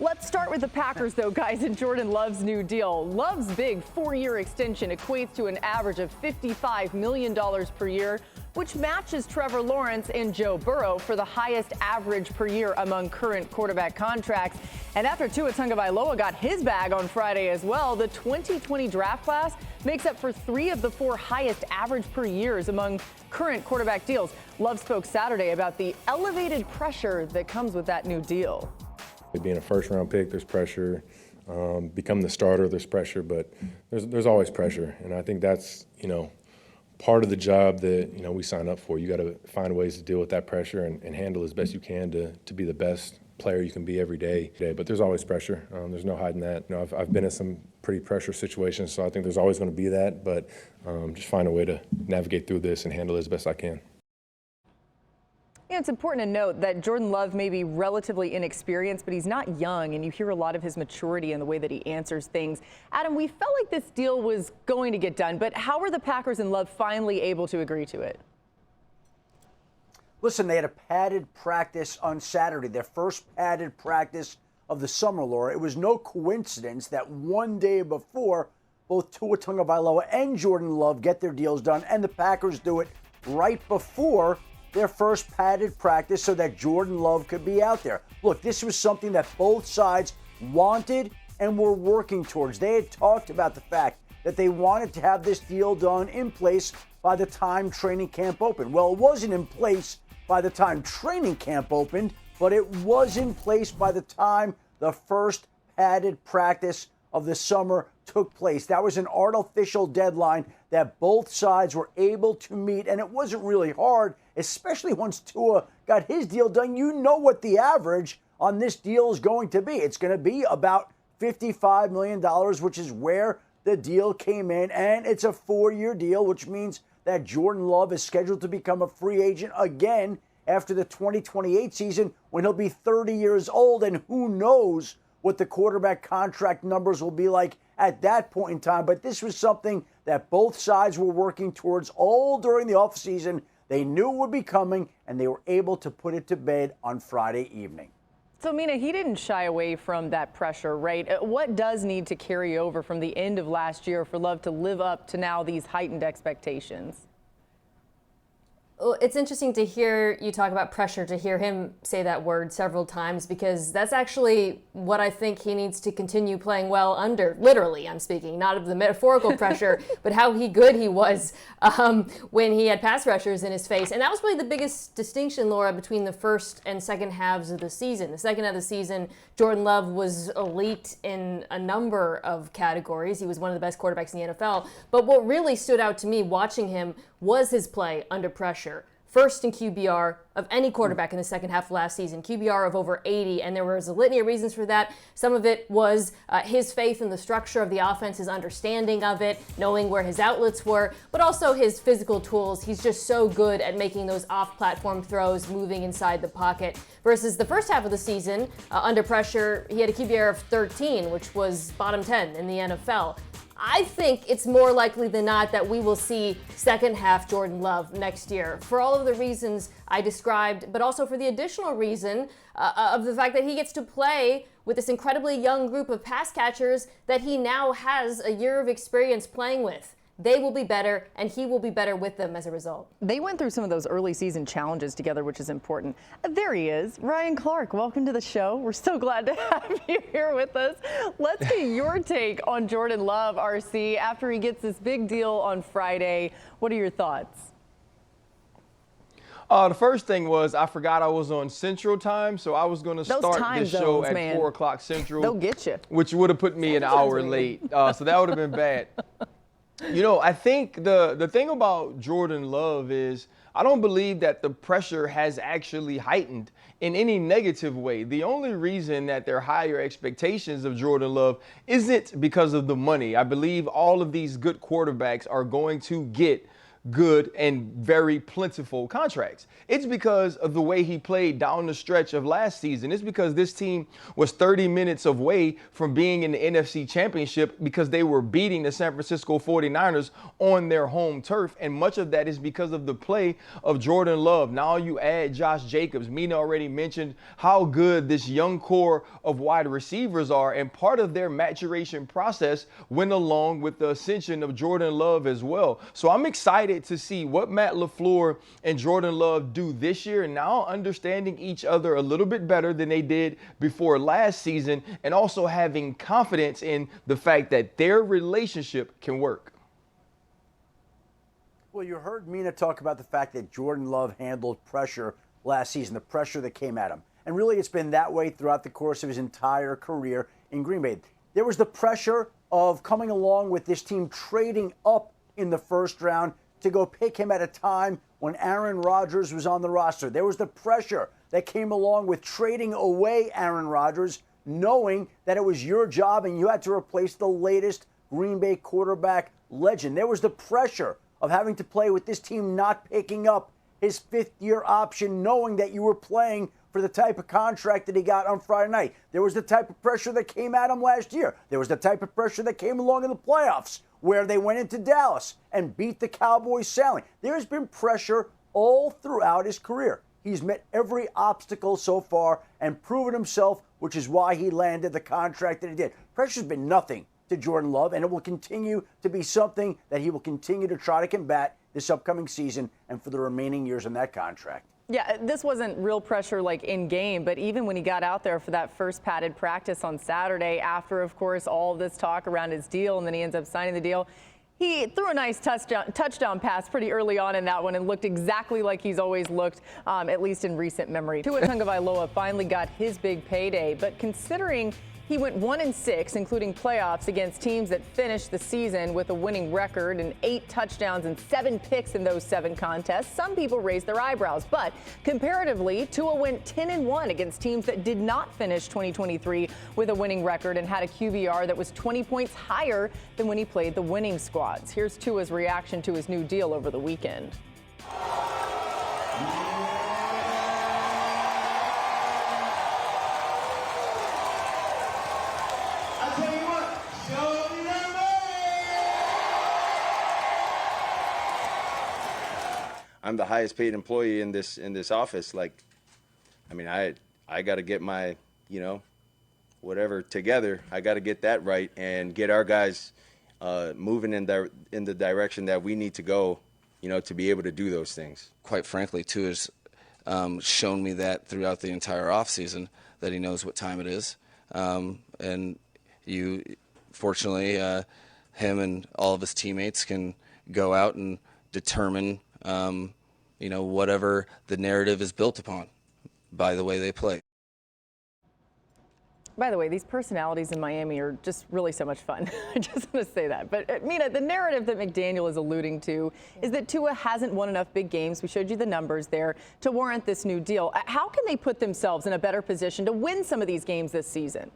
Let's start with the Packers, though, guys, and Jordan Love's new deal. Love's big 4-year extension equates to an average of $55 million per year, which matches Trevor Lawrence and Joe Burrow for the highest average per year among current quarterback contracts. And after Tua Tagovailoa got his bag on Friday as well, the 2020 draft class makes up for 3 of the 4 highest average per years among current quarterback deals. Love spoke Saturday about the elevated pressure that comes with that new deal. Being a first-round pick, there's pressure. Become the starter, there's pressure, but there's always pressure, and I think that's part of the job that we sign up for. You got to find ways to deal with that pressure and handle as best you can to be the best player you can be every day. But there's always pressure. There's no hiding that. I've been in some pretty pressure situations, so I think there's always going to be that. But just find a way to navigate through this and handle it as best I can. It's important to note that Jordan Love may be relatively inexperienced, but he's not young, and you hear a lot of his maturity in the way that he answers things. Adam, we felt like this deal was going to get done, but how were the Packers and Love finally able to agree to it? Listen, they had a padded practice on Saturday, their first padded practice of the summer, Laura. It was no coincidence that one day before, both Tua Tagovailoa and Jordan Love get their deals done, and the Packers do it right before their first padded practice so that Jordan Love could be out there. Look, this was something that both sides wanted and were working towards. They had talked about the fact that they wanted to have this deal done in place by the time training camp opened. Well, it wasn't in place by the time training camp opened, but it was in place by the time the first padded practice of the summer took place. That was an artificial deadline that both sides were able to meet, and it wasn't really hard, especially once Tua got his deal done. You know what the average on this deal is going to be. It's going to be about $55 million, which is where the deal came in, and it's a 4-year deal, which means that Jordan Love is scheduled to become a free agent again after the 2028 season when he'll be 30 years old, and who knows what the quarterback contract numbers will be like at that point in time. But this was something that both sides were working towards all during the offseason. They knew it would be coming, and they were able to put it to bed on Friday evening. So, Mina, he didn't shy away from that pressure, right? What does need to carry over from the end of last year for Love to live up to now these heightened expectations? Well, it's interesting to hear you talk about pressure, to hear him say that word several times, because that's actually what I think he needs to continue playing well under. Literally, I'm speaking, not of the metaphorical pressure, but how good he was when he had pass rushers in his face. And that was really the biggest distinction, Laura, between the first and second halves of the season. The second half of the season, Jordan Love was elite in a number of categories. He was one of the best quarterbacks in the NFL. But what really stood out to me watching him was his play under pressure. First in QBR of any quarterback in the second half of last season, QBR of over 80, and there was a litany of reasons for that. Some of it was his faith in the structure of the offense, his understanding of it, knowing where his outlets were, but also his physical tools. He's just so good at making those off-platform throws, moving inside the pocket. Versus the first half of the season, under pressure, he had a QBR of 13, which was bottom 10 in the NFL. I think it's more likely than not that we will see second half Jordan Love next year for all of the reasons I described, but also for the additional reason of the fact that he gets to play with this incredibly young group of pass catchers that he now has a year of experience playing with. They will be better, and he will be better with them as a result. They went through some of those early season challenges together, which is important. There he is, Ryan Clark. Welcome to the show. We're so glad to have you here with us. Let's get your take on Jordan Love, RC, after he gets this big deal on Friday. What are your thoughts? The first thing was I forgot I was on Central Time, so I was going to start the show at 4 o'clock Central. They'll get you. Which would have put me an hour late, so that would have been bad. I think the thing about Jordan Love is I don't believe that the pressure has actually heightened in any negative way. The only reason that there are higher expectations of Jordan Love isn't because of the money. I believe all of these good quarterbacks are going to get good and very plentiful contracts. It's because of the way he played down the stretch of last season. It's because this team was 30 minutes away from being in the NFC Championship because they were beating the San Francisco 49ers on their home turf. And much of that is because of the play of Jordan Love. Now you add Josh Jacobs. Mina already mentioned how good this young core of wide receivers are. And part of their maturation process went along with the ascension of Jordan Love as well. So I'm excited to see what Matt LaFleur and Jordan Love do this year, now understanding each other a little bit better than they did before last season, and also having confidence in the fact that their relationship can work. Well, you heard Mina talk about the fact that Jordan Love handled pressure last season, the pressure that came at him. And really, it's been that way throughout the course of his entire career in Green Bay. There was the pressure of coming along with this team trading up in the first round to go pick him at a time when Aaron Rodgers was on the roster. There was the pressure that came along with trading away Aaron Rodgers, knowing that it was your job and you had to replace the latest Green Bay quarterback legend. There was the pressure of having to play with this team not picking up his fifth-year option, knowing that you were playing for the type of contract that he got on Friday night. There was the type of pressure that came at him last year. There was the type of pressure that came along in the playoffs, where they went into Dallas and beat the Cowboys soundly. There's been pressure all throughout his career. He's met every obstacle so far and proven himself, which is why he landed the contract that he did. Pressure's been nothing to Jordan Love, and it will continue to be something that he will continue to try to combat this upcoming season and for the remaining years on that contract. Yeah, this wasn't real pressure like in game, but even when he got out there for that first padded practice on Saturday, after, of course, all this talk around his deal, and then he ends up signing the deal, he threw a nice touchdown pass pretty early on in that one and looked exactly like he's always looked, at least in recent memory. Tua Tagovailoa finally got his big payday, but considering he went 1-6, including playoffs, against teams that finished the season with a winning record and 8 touchdowns and 7 picks in those 7 contests. Some people raised their eyebrows, but comparatively, Tua went 10-1 against teams that did not finish 2023 with a winning record and had a QBR that was 20 points higher than when he played the winning squads. Here's Tua's reaction to his new deal over the weekend. I'm the highest paid employee in this office. Like, I mean, I got to get my, whatever together. I got to get that right and get our guys moving in the direction that we need to go, to be able to do those things. Quite frankly, Tua's shown me that throughout the entire offseason, that he knows what time it is. And fortunately, him and all of his teammates can go out and determine whatever the narrative is built upon by the way they play. By the way, these personalities in Miami are just really so much fun. I just want to say that. But, Mina, the narrative that McDaniel is alluding to is that Tua hasn't won enough big games. We showed you the numbers there to warrant this new deal. How can they put themselves in a better position to win some of these games this season?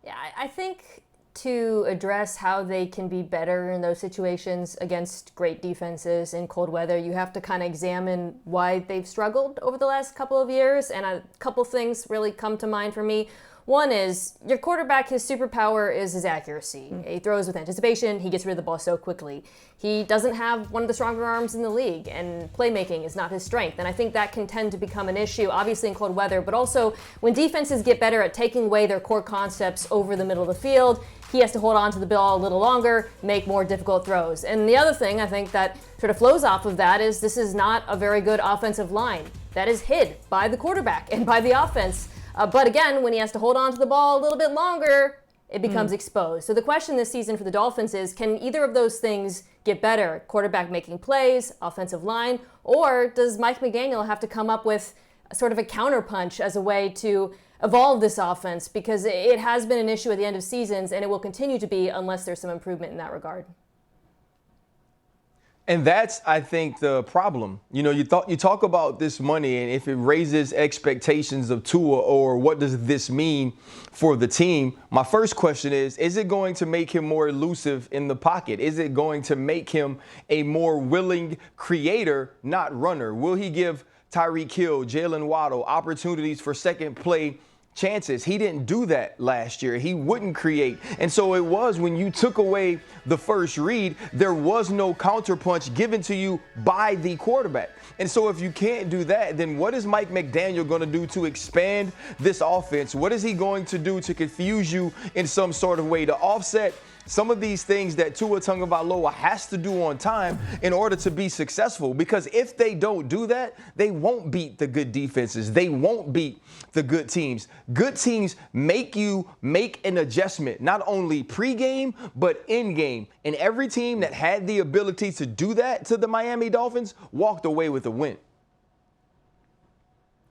Yeah, I think to address how they can be better in those situations against great defenses in cold weather, you have to kind of examine why they've struggled over the last couple of years. And a couple things really come to mind for me. One is your quarterback, his superpower is his accuracy. He throws with anticipation. He gets rid of the ball so quickly. He doesn't have one of the stronger arms in the league, and playmaking is not his strength. And I think that can tend to become an issue, obviously in cold weather, but also when defenses get better at taking away their core concepts over the middle of the field, he has to hold on to the ball a little longer, make more difficult throws. And the other thing I think that sort of flows off of that is this is not a very good offensive line. That is hid by the quarterback and by the offense. But again, when he has to hold on to the ball a little bit longer, it becomes exposed. So the question this season for the Dolphins is, can either of those things get better? Quarterback making plays, offensive line, or does Mike McDaniel have to come up with sort of a counterpunch as a way to evolve this offense? Because it has been an issue at the end of seasons, and it will continue to be unless there's some improvement in that regard. And that's, I think, the problem. You know, you talk about this money and if it raises expectations of Tua, or what does this mean for the team? My first question is it going to make him more elusive in the pocket? Is it going to make him a more willing creator, not runner? Will he give Tyreek Hill, Jalen Waddle opportunities for second play chances? He didn't do that last year. He wouldn't create. And so it was, when you took away the first read, there was no counterpunch given to you by the quarterback. And so if you can't do that, then what is Mike McDaniel going to do to expand this offense? What is he going to do to confuse you in some sort of way, to offset some of these things that Tua Tagovailoa has to do on time in order to be successful? Because if they don't do that, they won't beat the good defenses. They won't beat the good teams. Good teams make you make an adjustment, not only pregame, but in-game. And every team that had the ability to do that to the Miami Dolphins walked away with a win.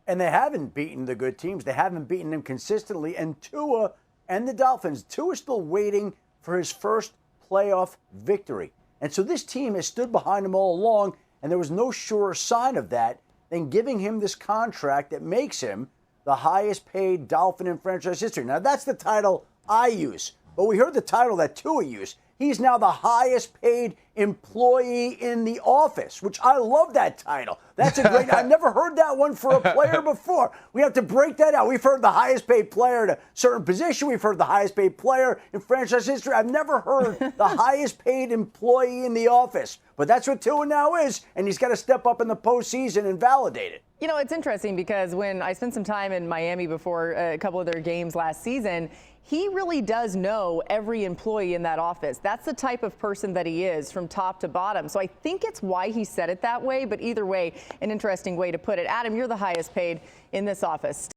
And they haven't beaten the good teams. They haven't beaten them consistently. And Tua and the Dolphins, Tua is still waiting for his first playoff victory. And so this team has stood behind him all along, and there was no surer sign of that than giving him this contract that makes him the highest paid Dolphin in franchise history. Now, that's the title I use, but we heard the title that Tua used. He's now the highest paid employee in the office, which I love that title. That's a great, I've never heard that one for a player before. We have to break that out. We've heard the highest paid player at a certain position. We've heard the highest paid player in franchise history. I've never heard the highest paid employee in the office. But that's what Tua now is, and he's got to step up in the postseason and validate it. You know, it's interesting because when I spent some time in Miami before a couple of their games last season, he really does know every employee in that office. That's the type of person that he is from top to bottom. So I think it's why he said it that way. But either way, an interesting way to put it. Adam, you're the highest paid in this office.